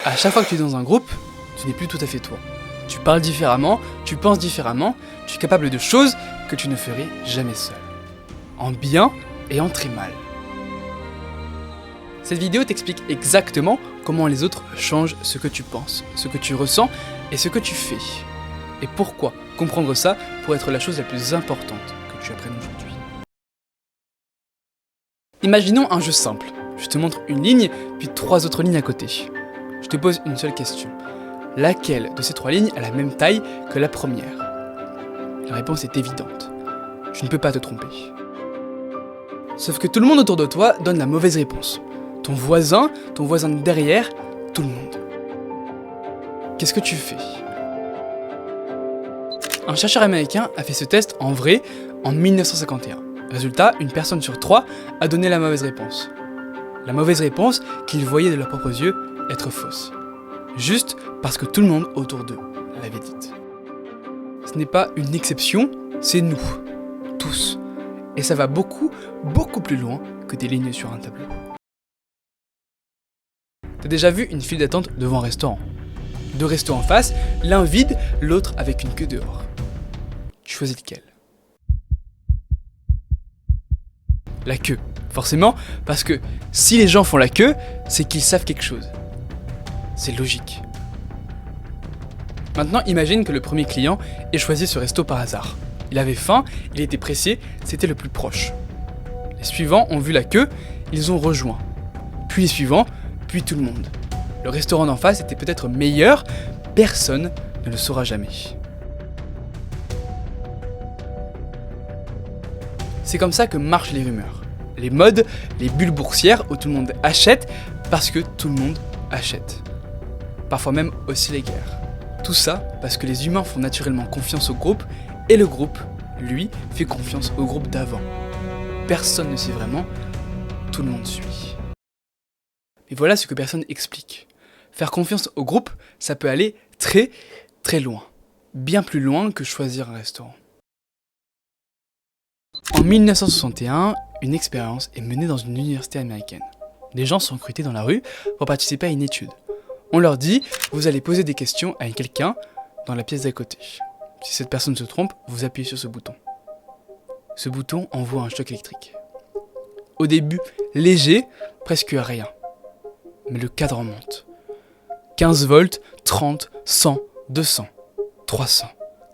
À chaque fois que tu es dans un groupe, tu n'es plus tout à fait toi. Tu parles différemment, tu penses différemment, tu es capable de choses que tu ne ferais jamais seul. En bien et en très mal. Cette vidéo t'explique exactement comment les autres changent ce que tu penses, ce que tu ressens et ce que tu fais. Et pourquoi comprendre ça pourrait être la chose la plus importante que tu apprennes aujourd'hui. Imaginons un jeu simple. Je te montre une ligne, puis 3 autres lignes à côté. Je te pose une seule question. Laquelle de ces 3 lignes a la même taille que la première? La réponse est évidente. Tu ne peux pas te tromper. Sauf que tout le monde autour de toi donne la mauvaise réponse. Ton voisin de derrière, tout le monde. Qu'est-ce que tu fais? Un chercheur américain a fait ce test en vrai en 1951. Résultat, une personne sur 3 a donné la mauvaise réponse. La mauvaise réponse qu'ils voyaient de leurs propres yeux être fausse. Juste parce que tout le monde autour d'eux l'avait dite. Ce n'est pas une exception, c'est nous, tous. Et ça va beaucoup plus loin que des lignes sur un tableau. T'as déjà vu une file d'attente devant un restaurant? 2 restos en face, l'un vide, l'autre avec une queue dehors. Tu choisis lequel? La queue, forcément, parce que si les gens font la queue, c'est qu'ils savent quelque chose. C'est logique. Maintenant, imagine que le premier client ait choisi ce resto par hasard. Il avait faim, il était pressé, c'était le plus proche. Les suivants ont vu la queue, ils ont rejoint. Puis les suivants, puis tout le monde. Le restaurant d'en face était peut-être meilleur, personne ne le saura jamais. C'est comme ça que marchent les rumeurs. Les modes, les bulles boursières où tout le monde achète parce que tout le monde achète. Parfois même aussi les guerres. Tout ça parce que les humains font naturellement confiance au groupe et le groupe, lui, fait confiance au groupe d'avant. Personne ne sait vraiment, tout le monde suit. Mais voilà ce que personne explique. Faire confiance au groupe, ça peut aller très loin. Bien plus loin que choisir un restaurant. En 1961, une expérience est menée dans une université américaine. Des gens sont recrutés dans la rue pour participer à une étude. On leur dit, vous allez poser des questions à quelqu'un dans la pièce d'à côté. Si cette personne se trompe, vous appuyez sur ce bouton. Ce bouton envoie un choc électrique. Au début, léger, presque rien. Mais le cadran monte. 15 volts, 30, 100, 200, 300.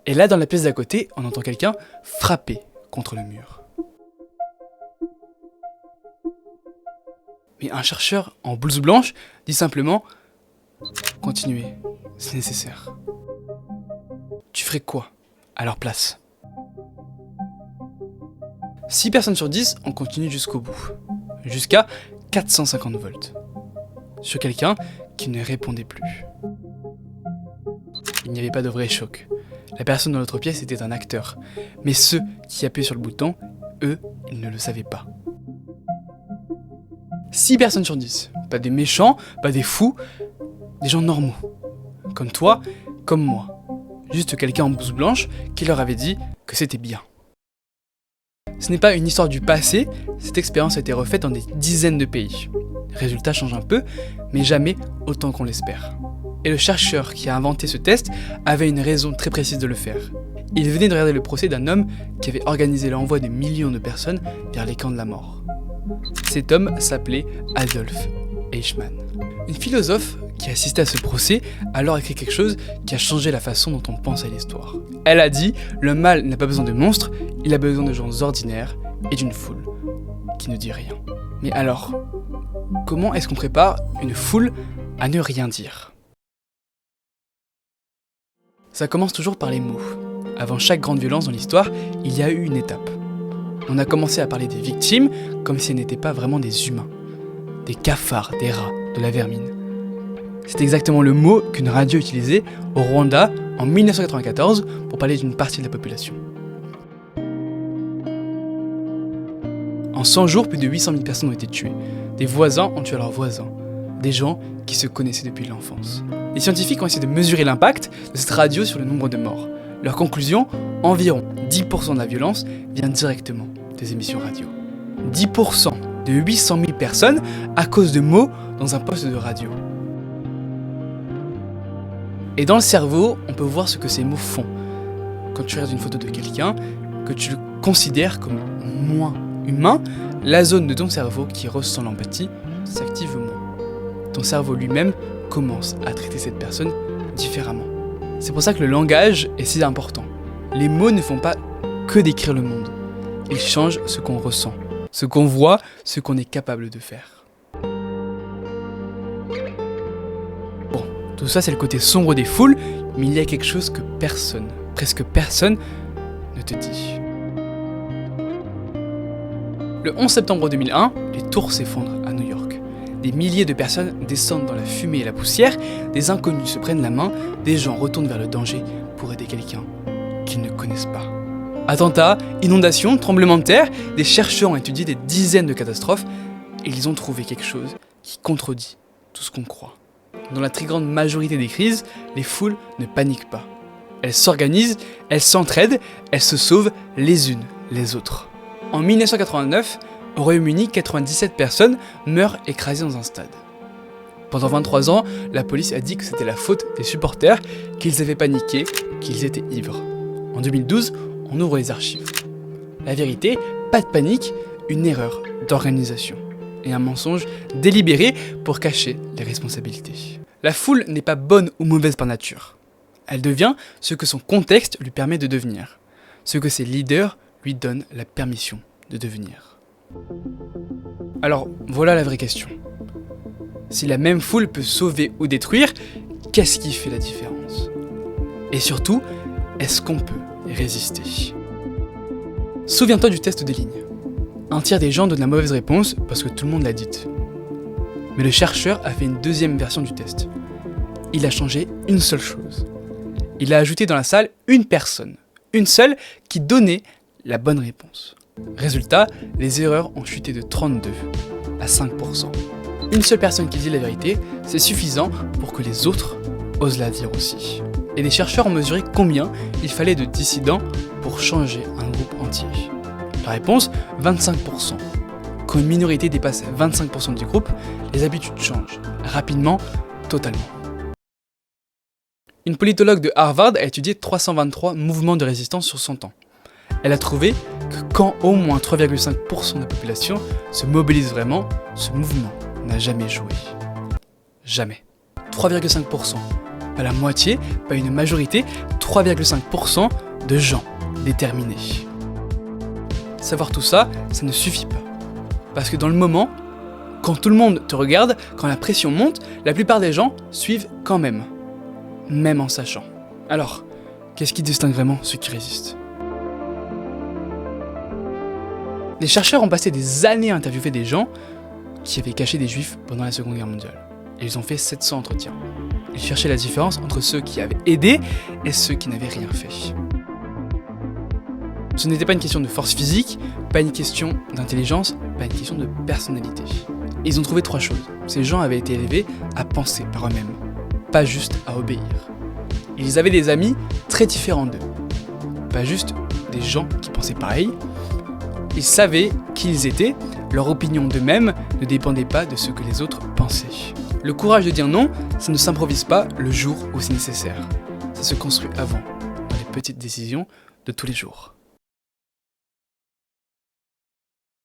Et là, dans la pièce d'à côté, on entend quelqu'un frapper contre le mur. Mais un chercheur en blouse blanche dit simplement « Continuez, c'est nécessaire ». Tu ferais quoi à leur place? 6 personnes sur 10 ont continué jusqu'au bout, jusqu'à 450 volts, sur quelqu'un qui ne répondait plus. Il n'y avait pas de vrai choc. La personne dans l'autre pièce était un acteur, mais ceux qui appuyaient sur le bouton, eux, ils ne le savaient pas. 6 personnes sur 10, pas des méchants, pas des fous, des gens normaux, comme toi, comme moi. Juste quelqu'un en blouse blanche qui leur avait dit que c'était bien. Ce n'est pas une histoire du passé, cette expérience a été refaite dans des dizaines de pays. Les résultats changent un peu, mais jamais autant qu'on l'espère. Et le chercheur qui a inventé ce test avait une raison très précise de le faire. Il venait de regarder le procès d'un homme qui avait organisé l'envoi de millions de personnes vers les camps de la mort. Cet homme s'appelait Adolf Eichmann. Une philosophe qui assistait à ce procès a alors écrit quelque chose qui a changé la façon dont on pense à l'histoire. Elle a dit « Le mal n'a pas besoin de monstres, il a besoin de gens ordinaires et d'une foule qui ne dit rien. » Mais alors, comment est-ce qu'on prépare une foule à ne rien dire? Ça commence toujours par les mots. Avant chaque grande violence dans l'histoire, il y a eu une étape. On a commencé à parler des victimes comme si elles n'étaient pas vraiment des humains. Des cafards, des rats, de la vermine. C'est exactement le mot qu'une radio utilisait au Rwanda en 1994 pour parler d'une partie de la population. En 100 jours, plus de 800 000 personnes ont été tuées. Des voisins ont tué leurs voisins. Des gens qui se connaissaient depuis l'enfance. Les scientifiques ont essayé de mesurer l'impact de cette radio sur le nombre de morts. Leur conclusion, environ 10% de la violence vient directement des émissions radio. 10% de 800 000 personnes à cause de mots dans un poste de radio. Et dans le cerveau, on peut voir ce que ces mots font. Quand tu regardes une photo de quelqu'un, que tu le considères comme moins humain, la zone de ton cerveau qui ressent l'empathie s'active moins. Ton cerveau lui-même commence à traiter cette personne différemment. C'est pour ça que le langage est si important. Les mots ne font pas que décrire le monde. Ils changent ce qu'on ressent, ce qu'on voit, ce qu'on est capable de faire. Bon, tout ça c'est le côté sombre des foules, mais il y a quelque chose que personne, presque personne, ne te dit. Le 11 septembre 2001, les tours s'effondrent à New York. Des milliers de personnes descendent dans la fumée et la poussière, des inconnus se prennent la main, des gens retournent vers le danger pour aider quelqu'un qu'ils ne connaissent pas. Attentats, inondations, tremblements de terre, des chercheurs ont étudié des dizaines de catastrophes et ils ont trouvé quelque chose qui contredit tout ce qu'on croit. Dans la très grande majorité des crises, les foules ne paniquent pas. Elles s'organisent, elles s'entraident, elles se sauvent les unes les autres. En 1989, au Royaume-Uni, 97 personnes meurent écrasées dans un stade. Pendant 23 ans, la police a dit que c'était la faute des supporters, qu'ils avaient paniqué, qu'ils étaient ivres. En 2012, on ouvre les archives. La vérité, pas de panique, une erreur d'organisation et un mensonge délibéré pour cacher les responsabilités. La foule n'est pas bonne ou mauvaise par nature. Elle devient ce que son contexte lui permet de devenir, ce que ses leaders lui donnent la permission de devenir. Alors, voilà la vraie question. Si la même foule peut sauver ou détruire, qu'est-ce qui fait la différence? Et surtout, est-ce qu'on peut résister? Souviens-toi du test des lignes. Un tiers des gens donnent la mauvaise réponse parce que tout le monde l'a dite. Mais le chercheur a fait une deuxième version du test. Il a changé une seule chose. Il a ajouté dans la salle une personne, une seule, qui donnait la bonne réponse. Résultat, les erreurs ont chuté de 32 à 5%. Une seule personne qui dit la vérité, c'est suffisant pour que les autres osent la dire aussi. Et les chercheurs ont mesuré combien il fallait de dissidents pour changer un groupe entier. La réponse, 25%. Quand une minorité dépasse 25% du groupe, les habitudes changent, rapidement, totalement. Une politologue de Harvard a étudié 323 mouvements de résistance sur 100 ans. Elle a trouvé que quand au moins 3,5% de la population se mobilise vraiment, ce mouvement n'a jamais joué. Jamais. 3,5%. Pas la moitié, pas une majorité, 3,5% de gens déterminés. Savoir tout ça, ça ne suffit pas. Parce que dans le moment, quand tout le monde te regarde, quand la pression monte, la plupart des gens suivent quand même. Même en sachant. Alors, qu'est-ce qui distingue vraiment ceux qui résistent? Les chercheurs ont passé des années à interviewer des gens qui avaient caché des juifs pendant la Seconde Guerre mondiale. Et ils ont fait 700 entretiens. Ils cherchaient la différence entre ceux qui avaient aidé et ceux qui n'avaient rien fait. Ce n'était pas une question de force physique, pas une question d'intelligence, pas une question de personnalité. Et ils ont trouvé 3 choses. Ces gens avaient été élevés à penser par eux-mêmes, pas juste à obéir. Ils avaient des amis très différents d'eux, pas juste des gens qui pensaient pareil. Ils savaient qui ils étaient, leur opinion d'eux-mêmes ne dépendait pas de ce que les autres pensaient. Le courage de dire non, ça ne s'improvise pas le jour où c'est nécessaire. Ça se construit avant, dans les petites décisions de tous les jours.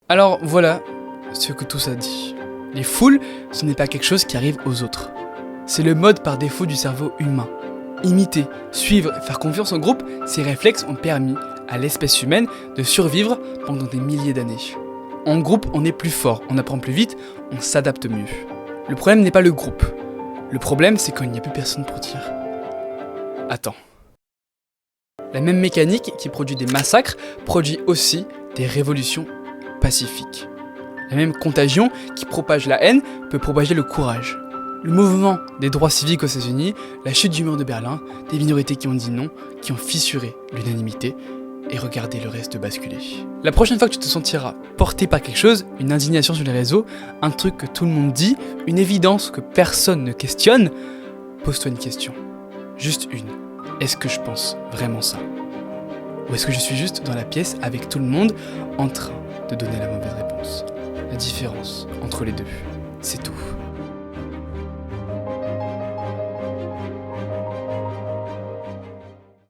Alors voilà ce que tout ça dit. Les foules, ce n'est pas quelque chose qui arrive aux autres. C'est le mode par défaut du cerveau humain. Imiter, suivre, faire confiance au groupe, ces réflexes ont permis à l'espèce humaine de survivre pendant des milliers d'années. En groupe, on est plus fort, on apprend plus vite, on s'adapte mieux. Le problème n'est pas le groupe. Le problème, c'est quand il n'y a plus personne pour dire « Attends ». La même mécanique qui produit des massacres produit aussi des révolutions pacifiques. La même contagion qui propage la haine peut propager le courage. Le mouvement des droits civiques aux États-Unis, la chute du mur de Berlin, des minorités qui ont dit non, qui ont fissuré l'unanimité et regardé le reste basculer. La prochaine fois que tu te sentiras porté par quelque chose, une indignation sur les réseaux, un truc que tout le monde dit, une évidence que personne ne questionne, pose-toi une question. Juste une. Est-ce que je pense vraiment ça? Ou est-ce que je suis juste dans la pièce avec tout le monde en train de donner la mauvaise réponse? La différence entre les deux, c'est tout.